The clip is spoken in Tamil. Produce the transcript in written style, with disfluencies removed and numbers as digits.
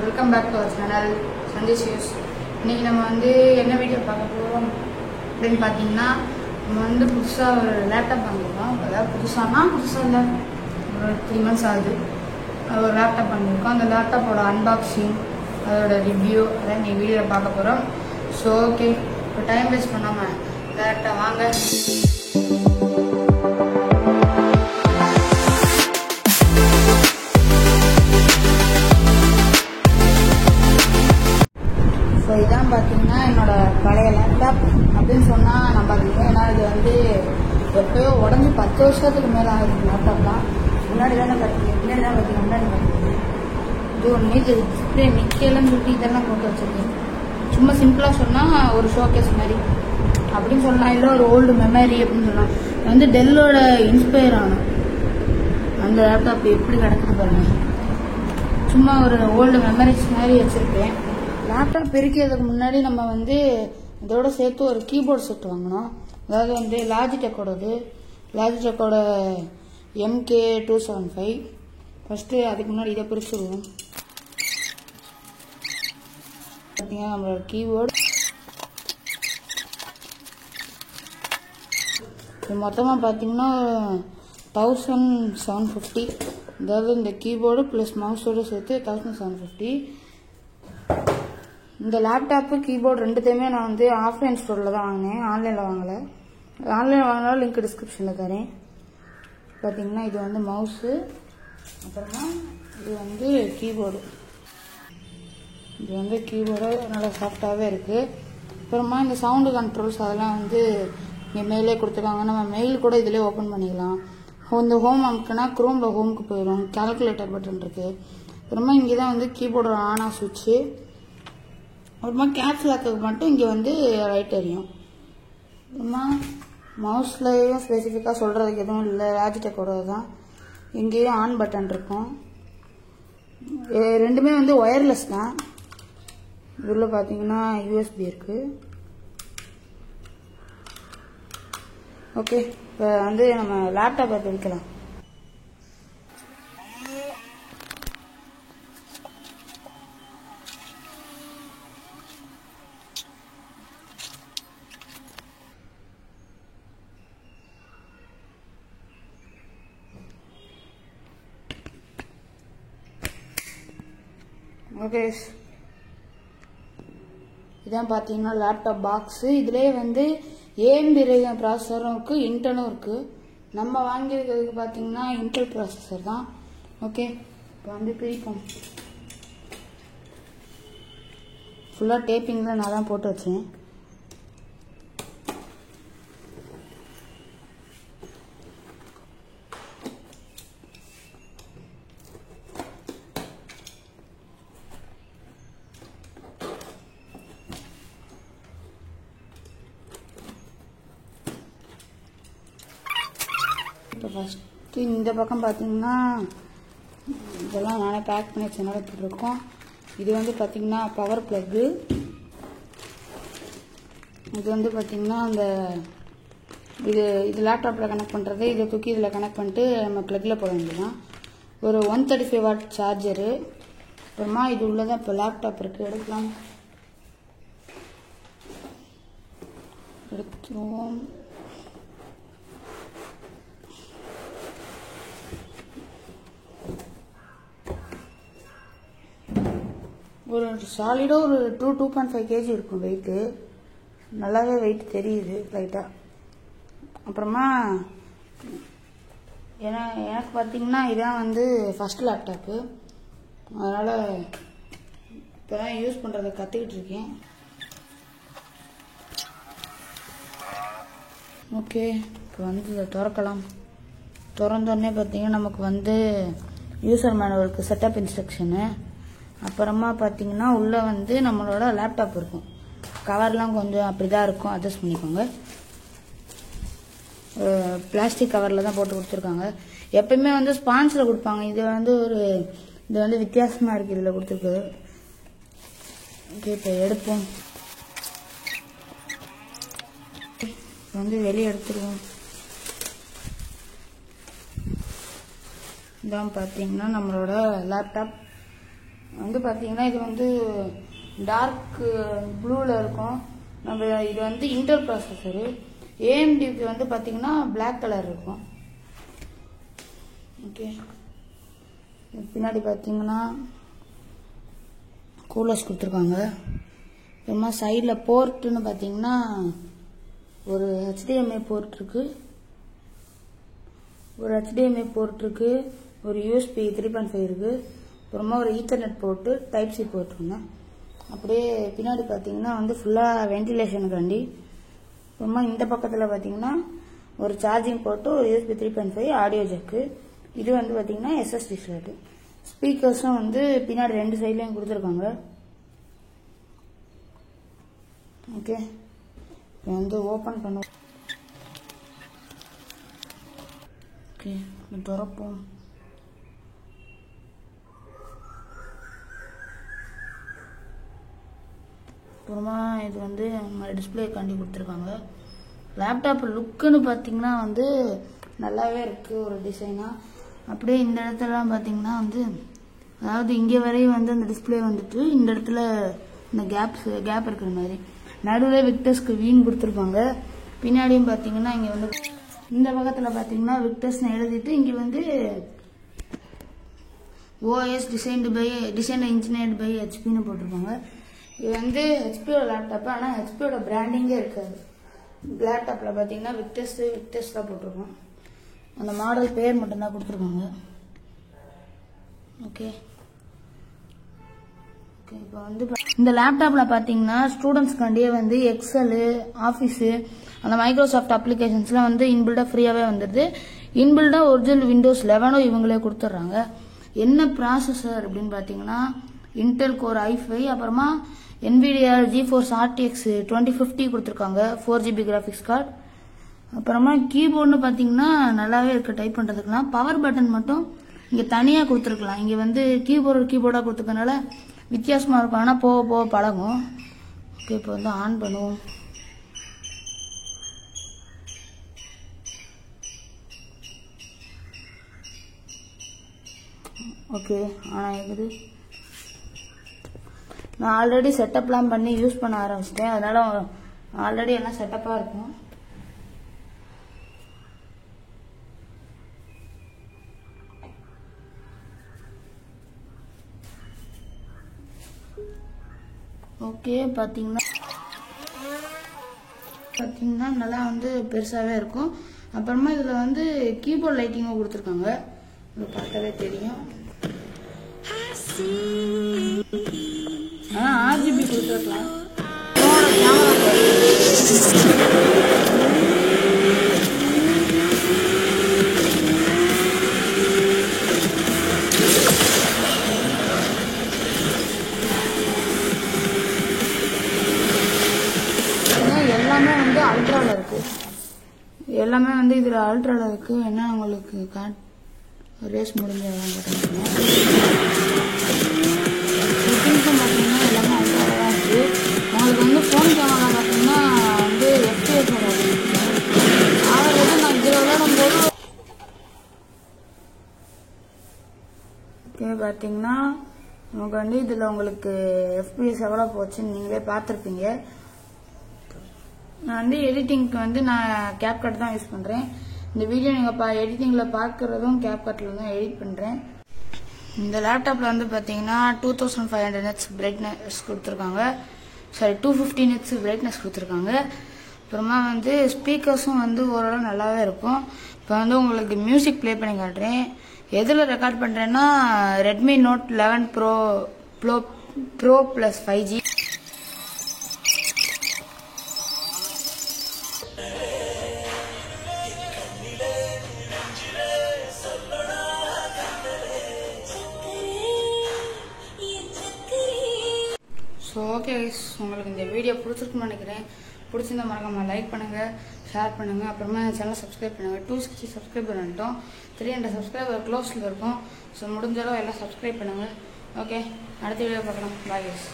Welcome back to our channel Sandesh யூஸ். இன்றைக்கி நம்ம வந்து என்ன வீடியோ பார்க்க போகிறோம் அப்படின்னு பார்த்தீங்கன்னா, நம்ம வந்து புதுசாக ஒரு லேப்டாப் வாங்கியிருக்கோம். அதாவது புதுசாக இல்லை, ஒரு 3 months ஆகுது. ஒரு லேப்டாப் வாங்கியிருக்கோம். அந்த லேப்டாப்போட அன்பாக்சிங், அதோட ரிவ்யூ அதான் இன்றைக்கி வீடியோவில் பார்க்க போகிறோம். ஸோ ஓகே, இப்போ டைம் வேஸ்ட் பண்ணாமல் டேரெக்டாக வாங்க. ஸோ இதான் பார்த்தீங்கன்னா என்னோட பழைய லேப்டாப் அப்படின்னு சொன்னால் நம்பாதீங்க. ஏன்னா இது வந்து எப்போயோ உடஞ்சி 10 வருஷத்துக்கு மேலே ஆகுது லேப்டாப் தான். முன்னாடி பார்த்தீங்கன்னா இது ஒரு மீது டிஸ்பிளே நிற்கலன்னு சொல்லிட்டு இதெல்லாம் போட்டு வச்சுருக்கேன். சும்மா சிம்பிளாக சொன்னால் ஒரு ஷோகேஸ் மாதிரி அப்படின்னு சொல்லலாம், இல்லை ஒரு ஓல்டு மெமரி அப்படின்னு சொல்லலாம். வந்து டெல்லோட இன்ஸ்பயர் ஆனோம் அந்த லேப்டாப் எப்படி கிடக்குது பாருங்க. சும்மா ஒரு ஓல்டு மெமரிஸ் மாதிரி வச்சுருக்கேன். லேப்டாப் பிரிக்கிறதுக்கு முன்னாடி நம்ம வந்து இதோட சேர்த்து ஒரு கீபோர்டு செட் வாங்கினோம். அதாவது வந்து லாஜிடெக்கோட MK275. ஃபஸ்ட்டு அதுக்கு முன்னாடி இதை பிரிச்சுடுவோம். பார்த்தீங்கன்னா நம்மளோட கீபோர்டு மொத்தமாக பார்த்தீங்கன்னா 1750. அதாவது இந்த கீபோர்டு ப்ளஸ் மவுஸோடு சேர்த்து 1750. இந்த லேப்டாப்பு கீபோர்டு ரெண்டுத்தையுமே நான் வந்து ஆஃப்லைன் ஸ்டோரில் தான் வாங்கினேன், ஆன்லைனில் வாங்கலை. ஆன்லைனில் வாங்கினாலும் லிங்க் டிஸ்கிரிப்ஷனில் தரேன். பார்த்தீங்கன்னா இது வந்து மவுஸு, அப்புறமா இது வந்து கீபோர்டு. இது வந்து கீபோர்டு நல்லா சாஃப்டாகவே இருக்குது. அப்புறமா இந்த சவுண்டு கண்ட்ரோல்ஸ் அதெல்லாம் வந்து இங்கே மெயிலே கொடுத்துருக்காங்க. நம்ம மெயில் கூட இதிலே ஓப்பன் பண்ணிக்கலாம். இந்த ஹோம் அமுக்குனா குரோமில் ஹோமுக்கு போயிடும். கால்குலேட்டர் பட்டன் இருக்குது. அப்புறமா இங்கே தான் வந்து கீபோர்டு ஆன் ஆஃப் சுவிட்சு. அப்புறமா கேப்ஸ் லாக்குக்கு மட்டும் இங்கே வந்து ரைட் எரியும். அப்புறமா மவுஸ்லையும் ஸ்பெசிஃபிக்காக சொல்கிறதுக்கு எதுவும் இல்லை, லாஜிடெக்கோட தான். இங்கேயும் ஆன் பட்டன் இருக்கும். ரெண்டுமே வந்து ஒயர்லெஸ் தான். இதில் பார்த்தீங்கன்னா USB இருக்குது. ஓகே, இப்போ வந்து நம்ம லேப்டாப்பை பிரிக்கலாம். ஓகே, இதான் பார்த்தீங்கன்னா லேப்டாப் பாக்ஸு. இதிலே வந்து AMD Ryzen ப்ராசஸரும் இருக்குது, இன்டலும் இருக்குது. நம்ம வாங்கியிருக்கிறதுக்கு பார்த்தீங்கன்னா இன்டெல் ப்ராசஸர் தான். ஓகே, இப்போ வந்து பிரிப்போம். ஃபுல்லாக டேப்பிங்கில் நான் தான் போட்டு வச்சேன். இப்போ ஃபஸ்ட்டு இந்த பக்கம் பார்த்தீங்கன்னா இதெல்லாம் நானே பேக் பண்ணி வச்சனால போட்டிருக்கோம். இது வந்து பார்த்திங்கன்னா பவர் ப்ளக்கு. இது வந்து பார்த்திங்கன்னா அந்த இது லேப்டாப்பில் கனெக்ட் பண்ணுறது. இதை தூக்கி இதில் கனெக்ட் பண்ணிட்டு நம்ம ப்ளக்கில் போட வேண்டியதான். ஒரு 135 வாட் சார்ஜரு. அப்புறமா இது உள்ளதான் இப்போ லேப்டாப் இருக்குது. எடுத்துருவோம். ஒரு சாலிடாக ஒரு 2.5 kg இருக்கும் வெயிட்டு. நல்லாவே வெயிட் தெரியுது லைட்டாக. அப்புறமா எனக்கு பார்த்தீங்கன்னா இதான் வந்து ஃபஸ்ட் லேப்டாப்பு. அதனால் இப்போ தான் யூஸ் பண்ணுறதை கற்றுக்கிட்டு இருக்கேன். ஓகே, இப்போ வந்து இதை திறக்கலாம். திறந்தோடனே பார்த்தீங்கன்னா நமக்கு வந்து யூசர் மேனுவலுக்கு செட்டப் இன்ஸ்ட்ரக்ஷனு. அப்புறமா பார்த்தீங்கன்னா உள்ளே வந்து நம்மளோட லேப்டாப் இருக்கும். கவர்லாம் கொஞ்சம் அப்படி தான் இருக்கும், அட்ஜஸ்ட் பண்ணிக்கோங்க. பிளாஸ்டிக் கவரில் தான் போட்டு கொடுத்துருக்காங்க. எப்பயுமே வந்து ஸ்பான்ஸில் கொடுப்பாங்க. இது வந்து வித்தியாசமாக இருக்குது இதில் கொடுத்துருக்கு. ஓகே, இப்போ எடுப்போம். வந்து வெளியே எடுத்துருவோம். இதான் பார்த்தீங்கன்னா நம்மளோட லேப்டாப் வந்து பார்த்தீங்கன்னா இது வந்து டார்க் ப்ளூவில் இருக்கும். நம்ம இது வந்து இன்டெல் ப்ராசஸரு. ஏஎம்டிக்கு வந்து பார்த்தீங்கன்னா பிளாக் கலர் இருக்கும். ஓகே, பின்னாடி பார்த்தீங்கன்னா கூலர்ஸ் கொடுத்துருக்காங்க. அப்புறமா சைடில் போர்ட்டுன்னு பார்த்தீங்கன்னா ஒரு HDMI போர்ட் இருக்கு, ஒரு USB 3.5 இருக்கு, அப்புறமா ஒரு ethernet port, type C port ஒன்று. அப்படியே பின்னாடி பார்த்தீங்கன்னா வந்து ஃபுல்லாக வென்டிலேஷனுக்காண்டி. அப்புறமா இந்த பக்கத்தில் பார்த்தீங்கன்னா ஒரு சார்ஜிங் போர்ட்டு, ஒரு USB 3.5, ஆடியோ ஜாக்கு. இது வந்து பார்த்தீங்கன்னா SSD ஸ்லாட்டு. ஸ்பீக்கர்ஸும் வந்து பின்னாடி 2 சைட்லையும் கொடுத்துருக்காங்க. ஓகே, இப்போ வந்து ஓப்பன் பண்ணுவோம். ஓகே, திறப்போம். அப்புறமா இது வந்து டிஸ்பிளே காண்டி கொடுத்துருக்காங்க. லேப்டாப் லுக்குன்னு பார்த்தீங்கன்னா வந்து நல்லாவே இருக்குது ஒரு டிசைனாக. அப்படியே இந்த இடத்துலலாம் பார்த்தீங்கன்னா வந்து அதாவது இங்கே வரையும் வந்து அந்த டிஸ்பிளே வந்துட்டு இந்த இடத்துல இந்த கேப் இருக்கிற மாதிரி நடுவில் விக்டர்ஸ்க்கு வீன் கொடுத்துருப்பாங்க. பின்னாடியும் பார்த்தீங்கன்னா இங்கே வந்து இந்த பக்கத்தில் பார்த்தீங்கன்னா விக்டர்ஸ்னு எழுதிட்டு இங்கே வந்து OS டிசைன்டு இன்ஜினியர்டு பை ஹெச்பின்னு போட்டிருப்பாங்க. இது வந்து ஹெச்பியோட லேப்டாப்பு, ஆனால் ஹெச்பியோட பிராண்டிங்கே இருக்காது. லேப்டாப்பில் பார்த்தீங்கன்னா விக்டர்ஸ் தான் போட்டிருக்கோம். அந்த மாடல் பேர் மட்டும்தான் கொடுத்துருக்காங்க. ஓகே, இப்போ வந்து இந்த லேப்டாப்பில் பார்த்தீங்கன்னா ஸ்டூடெண்ட்ஸ்க்காண்டியே வந்து எக்ஸலு, ஆஃபீஸு, அந்த மைக்ரோசாஃப்ட் அப்ளிகேஷன்ஸ்லாம் வந்து இன்பில்டாக ஃப்ரீயாகவே வந்துடுது. இன்பில்டாக ஒரிஜினல் Windows 11 இவங்களே கொடுத்துட்றாங்க. என்ன ப்ராசஸர் அப்படின்னு பார்த்தீங்கன்னா இன்டெல் கோர் i5, அப்புறமா NVIDIA GeForce RTX 2050 கொடுத்துருக்காங்க, 4GB கிராஃபிக்ஸ் கார்டு. அப்புறமா கீபோர்டுன்னு பார்த்தீங்கன்னா நல்லாவே இருக்குது டைப் பண்ணுறதுக்குலாம். பவர் பட்டன் மட்டும் இங்கே தனியாக கொடுத்துருக்கலாம். இங்கே வந்து கீபோர்டாக கொடுத்துருக்கனால வித்தியாசமாக இருக்கும், ஆனால் போக போக பழகும். ஓகே, இப்போ வந்து ஆன் பண்ணுவோம். ஓகே, ஆன் ஆகிடுது. நான் ஆல்ரெடி செட்டப்லாம் பண்ணி யூஸ் பண்ண ஆரம்பிச்சிட்டேன், அதனால் ஆல்ரெடி எல்லாம் செட்டப்பாக இருக்கும். ஓகே, பார்த்தீங்கன்னா நல்லா வந்து பெருசாகவே இருக்கும். அப்புறமா இதில் வந்து கீபோர்ட் லைட்டிங்கும் கொடுத்துருக்காங்க, இது பார்த்தாலே தெரியும். ஆனால் RGB கொடுத்துருக்கலாம். எல்லாமே வந்து அல்ட்ராவில் இருக்குது. எல்லாமே வந்து இதில் அல்ட்ராவில் இருக்குது. என்ன உங்களுக்கு ரேஸ் முடிஞ்ச செட்டிங்ஸும் பார்த்தீங்கன்னா எல்லாமே அல்ட்ராவில் தான் இருக்குது. உங்களுக்கு வந்து ஃபோன் கேமரா பார்த்தீங்கன்னா வந்து FPS வராது. ஆல்ரெடி நான் இதில் விளையாடும்போது ஓகே பார்த்தீங்கன்னா நமக்கு வந்து இதில் உங்களுக்கு FPS எவ்வளோ போச்சுன்னு நீங்களே பார்த்துருப்பீங்க. நான் வந்து எடிட்டிங்க்கு வந்து நான் CapCut தான் யூஸ் பண்ணுறேன். இந்த வீடியோ நீங்கள் எடிட்டிங்கில் பார்க்குறதும் CapCutல தான் எடிட் பண்ணுறேன். இந்த லேப்டாப்பில் வந்து பார்த்தீங்கன்னா 2500 nits பிரைட்னஸ் கொடுத்துருக்காங்க, 250 nits பிரைட்னஸ் கொடுத்துருக்காங்க. அப்புறமா வந்து ஸ்பீக்கர்ஸும் வந்து ஓரளவு நல்லாவே இருக்கும். இப்போ வந்து உங்களுக்கு மியூசிக் ப்ளே பண்ணி காட்டுறேன். எதில் ரெக்கார்ட் பண்ணுறேன்னா Redmi Note 11 Pro + 5G. So okay guys, உங்களுக்கு இந்த வீடியோ பிடிச்சிருக்குன்னு நினைக்கிறேன். பிடிச்சிருந்தா மறக்காமல் லைக் பண்ணுங்கள், ஷேர் பண்ணுங்கள். அப்புறமா என் சேனல் சப்ஸ்கிரைப் பண்ணுங்கள். 260 சப்ஸ்கிரைபர் பண்ணிட்டோம், 300 சப்ஸ்கிரைபர் க்ளோஸில் இருக்கும். ஸோ முடிஞ்சளவு எல்லாம் சப்ஸ்கிரைப் பண்ணுங்கள். ஓகே, அடுத்த வீடியோ பார்க்கலாம். Bye guys.